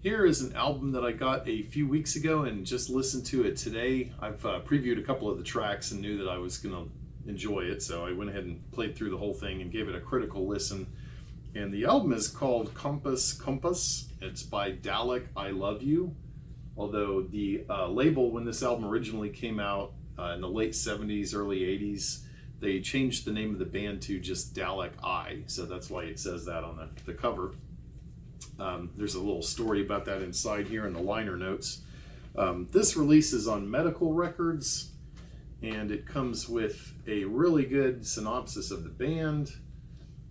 Here is an album that I got a few weeks ago and just listened to it today. I've previewed a couple of the tracks and knew that I was going to enjoy it, so I went ahead and played through the whole thing and gave it a critical listen. And the album is called Compass Compass. It's by Dalek I Love You, although the label, when this album originally came out in the late 70s, early 80s, they changed the name of the band to just Dalek I, so that's why it says that on the cover. There's a little story about that inside here in the liner notes. This release is on Medical Records, and it comes with a really good synopsis of the band.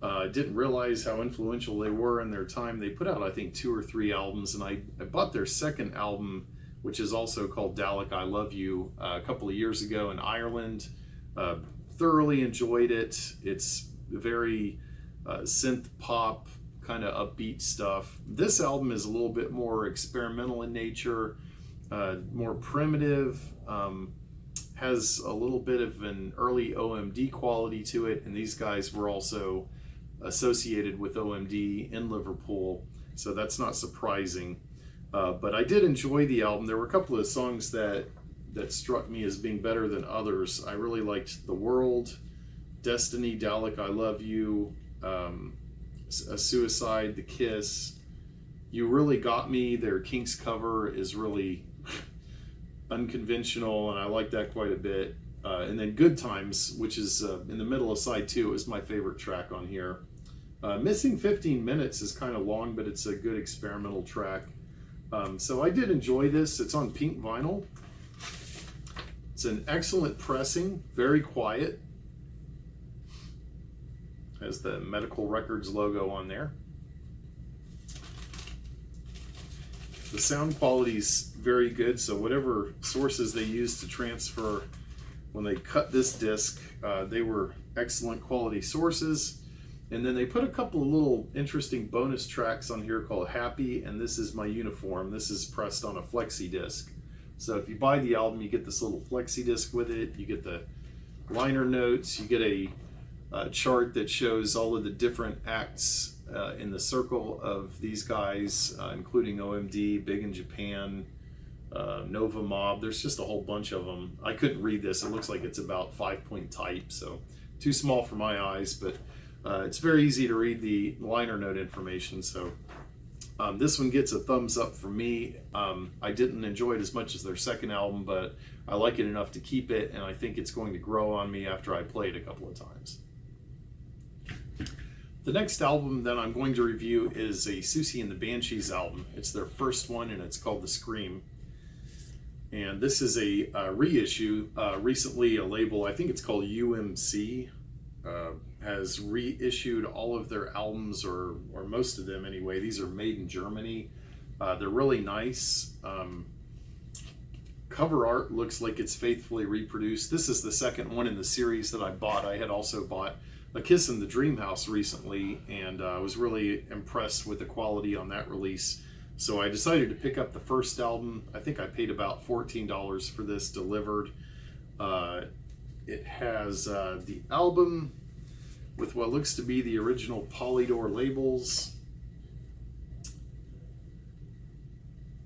I didn't realize how influential they were in their time. They put out, I think, 2 or 3 albums, and I bought their second album, which is also called Dalek I Love You, a couple of years ago in Ireland. Thoroughly enjoyed it. It's very synth pop, kind of upbeat stuff. This album is a little bit more experimental in nature, more primitive, has a little bit of an early OMD quality to it, and these guys were also associated with OMD in Liverpool, so that's not surprising. But I did enjoy the album. There were a couple of songs that struck me as being better than others. I really liked The World, Destiny, Dalek I Love You, A Suicide, The Kiss. You Really Got Me. Their Kinks cover is really unconventional, and I like that quite a bit. And then Good Times, which is in the middle of side 2, is my favorite track on here. Missing 15 Minutes is kind of long, but it's a good experimental track. So I did enjoy this. It's on pink vinyl. It's an excellent pressing, very quiet. Has the Medical Records logo on there. The sound quality is very good, so whatever sources they used to transfer when they cut this disc, they were excellent quality sources. And then they put a couple of little interesting bonus tracks on here called Happy and This Is My Uniform. This is pressed on a flexi disc. So if you buy the album, you get this little flexi disc with it. You get the liner notes. You get a chart that shows all of the different acts in the circle of these guys, including OMD, Big in Japan, Nova Mob. There's just a whole bunch of them. I couldn't read this. It looks like it's about 5-point type, so too small for my eyes, but it's very easy to read the liner note information. So this one gets a thumbs up from me. I didn't enjoy it as much as their second album, but I like it enough to keep it, and I think it's going to grow on me after I play it a couple of times. The next album that I'm going to review is a Siouxsie and the Banshees album. It's their first one, and it's called The Scream. And this is a reissue. Recently, a label, I think it's called UMC, has reissued all of their albums, or most of them anyway. These are made in Germany. They're really nice. Cover art looks like it's faithfully reproduced. This is the second one in the series that I bought. I had also bought A Kiss in the Dream House recently, and I was really impressed with the quality on that release. So I decided to pick up the first album. I think I paid about $14 for this delivered. It has the album with what looks to be the original Polydor labels,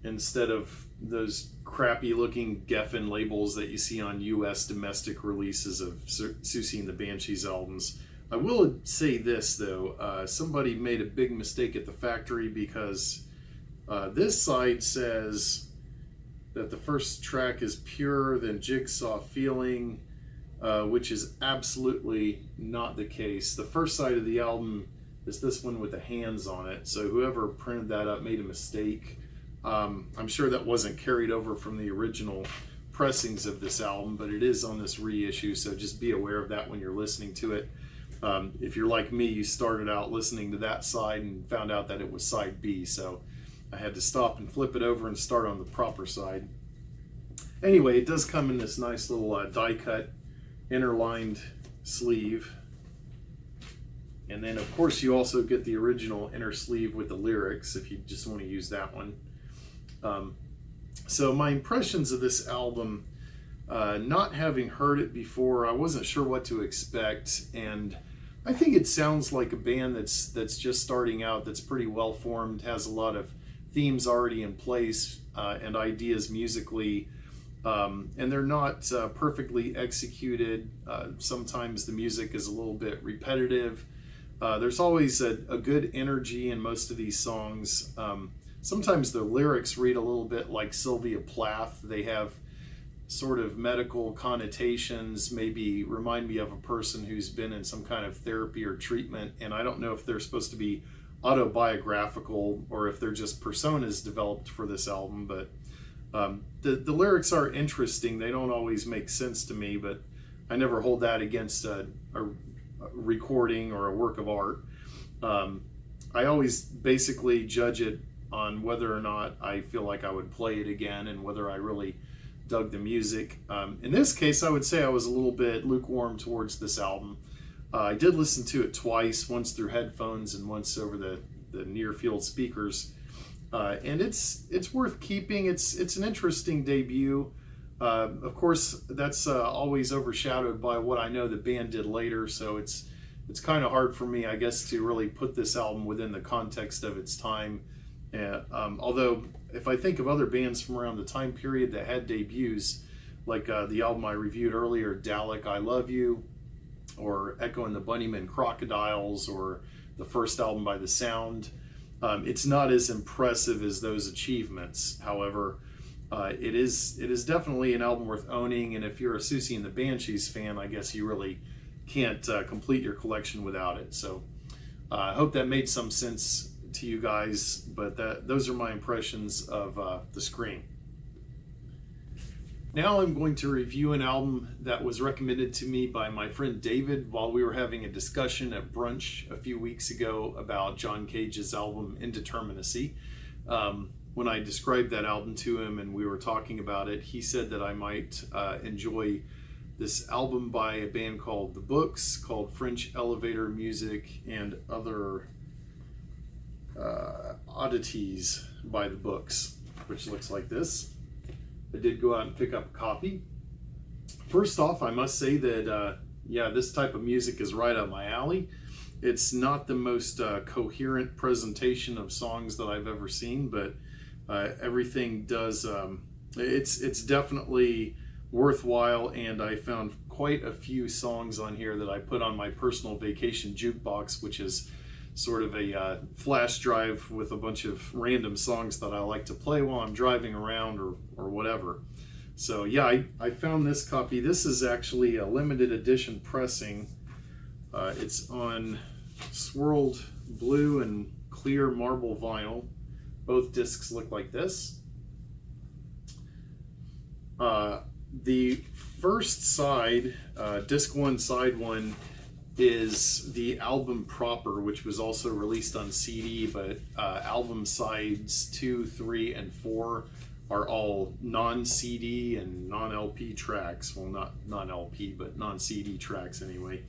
instead of those crappy looking Geffen labels that you see on US domestic releases of Siouxsie and the Banshees albums. I will say this though, somebody made a big mistake at the factory, because this side says that the first track is Pure, then Jigsaw Feeling, which is absolutely not the case. The first side of the album is this one with the hands on it, so whoever printed that up made a mistake. I'm sure that wasn't carried over from the original pressings of this album, but it is on this reissue, so just be aware of that when you're listening to it. If you're like me, you started out listening to that side and found out that it was side B, so I had to stop and flip it over and start on the proper side. Anyway, it does come in this nice little die-cut interlined sleeve. And then, of course, you also get the original inner sleeve with the lyrics if you just want to use that one. So my impressions of this album, not having heard it before, I wasn't sure what to expect, and I think it sounds like a band that's just starting out, that's pretty well formed, has a lot of themes already in place and ideas musically, and they're not perfectly executed. Sometimes the music is a little bit repetitive. There's always a good energy in most of these songs. Sometimes the lyrics read a little bit like Sylvia Plath. They have sort of medical connotations, maybe remind me of a person who's been in some kind of therapy or treatment, and I don't know if they're supposed to be autobiographical or if they're just personas developed for this album, but the lyrics are interesting. They don't always make sense to me, but I never hold that against a recording or a work of art. I always basically judge it on whether or not I feel like I would play it again and whether I really dug the music. In this case, I would say I was a little bit lukewarm towards this album. I did listen to it twice, once through headphones and once over the near field speakers. And it's worth keeping. It's an interesting debut. Of course, that's always overshadowed by what I know the band did later, so it's kind of hard for me, I guess, to really put this album within the context of its time. Although, if I think of other bands from around the time period that had debuts, like the album I reviewed earlier, Dalek I Love You, or Echo and the Bunnymen Crocodiles, or the first album by The Sound, it's not as impressive as those achievements. However, it is definitely an album worth owning, and if you're a Siouxsie and the Banshees fan, I guess you really can't complete your collection without it. So I hope that made some sense to you guys, but those are my impressions of the Scream. Now I'm going to review an album that was recommended to me by my friend David while we were having a discussion at brunch a few weeks ago about John Cage's album Indeterminacy. When I described that album to him and we were talking about it, he said that I might enjoy this album by a band called The Books, called French Elevator Music and Other Oddities by The Books, which looks like this. I did go out and pick up a copy. First off, I must say that, this type of music is right up my alley. It's not the most coherent presentation of songs that I've ever seen, but everything does, it's definitely worthwhile, and I found quite a few songs on here that I put on my personal vacation jukebox, which is sort of a flash drive with a bunch of random songs that I like to play while I'm driving around or whatever. So yeah, I found this copy. This is actually a limited edition pressing. It's on swirled blue and clear marble vinyl. Both discs look like this. The first side, disc 1, side 1, is the album proper, which was also released on CD, but album sides 2, 3, and 4 are all non-CD and non-LP tracks. Well, not non-LP, but non-CD tracks anyway.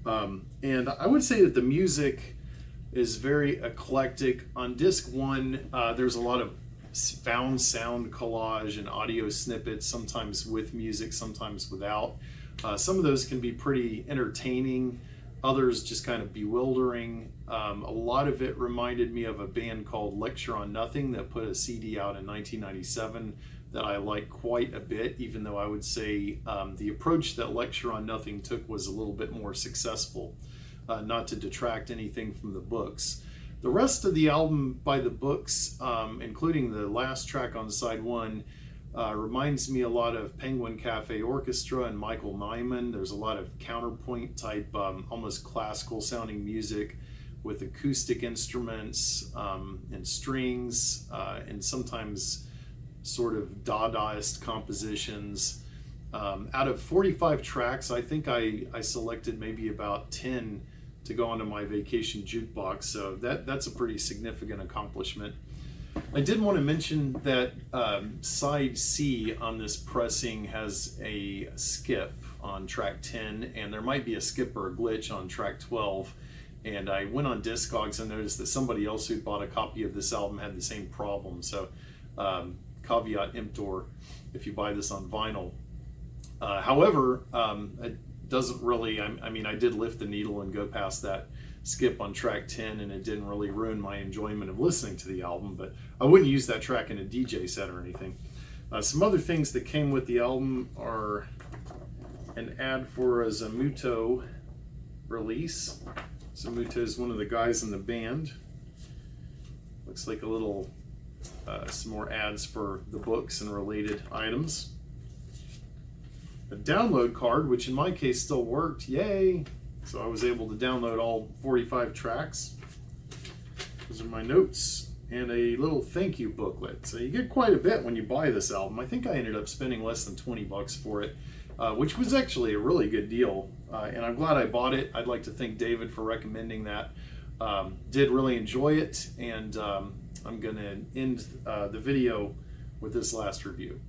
And I would say that the music is very eclectic. On disc 1, there's a lot of found sound collage and audio snippets, sometimes with music, sometimes without. Some of those can be pretty entertaining, others just kind of bewildering. A lot of it reminded me of a band called Lecture on Nothing that put a CD out in 1997 that I like quite a bit, even though I would say the approach that Lecture on Nothing took was a little bit more successful, not to detract anything from the Books. The rest of the album by the Books, including the last track on side 1, reminds me a lot of Penguin Cafe Orchestra and Michael Nyman. There's a lot of counterpoint type, almost classical sounding music with acoustic instruments and strings, and sometimes sort of Dadaist compositions. Out of 45 tracks, I think I selected maybe about 10 to go onto my vacation jukebox, so that's a pretty significant accomplishment. I did want to mention that side C on this pressing has a skip on track 10, and there might be a skip or a glitch on track 12. And I went on Discogs and noticed that somebody else who bought a copy of this album had the same problem. So caveat emptor if you buy this on vinyl. However, it doesn't really, I mean, I did lift the needle and go past that skip on track 10, and it didn't really ruin my enjoyment of listening to the album, but I wouldn't use that track in a DJ set or anything. Some other things that came with the album are an ad for a Zamuto release. Zamuto is one of the guys in the band. Looks like a little, some more ads for the books and related items. A download card, which in my case still worked, yay! So I was able to download all 45 tracks. Those are my notes, and a little thank you booklet. So you get quite a bit when you buy this album. I think I ended up spending less than 20 bucks for it, which was actually a really good deal. And I'm glad I bought it. I'd like to thank David for recommending that. Did really enjoy it, and I'm going to end the video with this last review.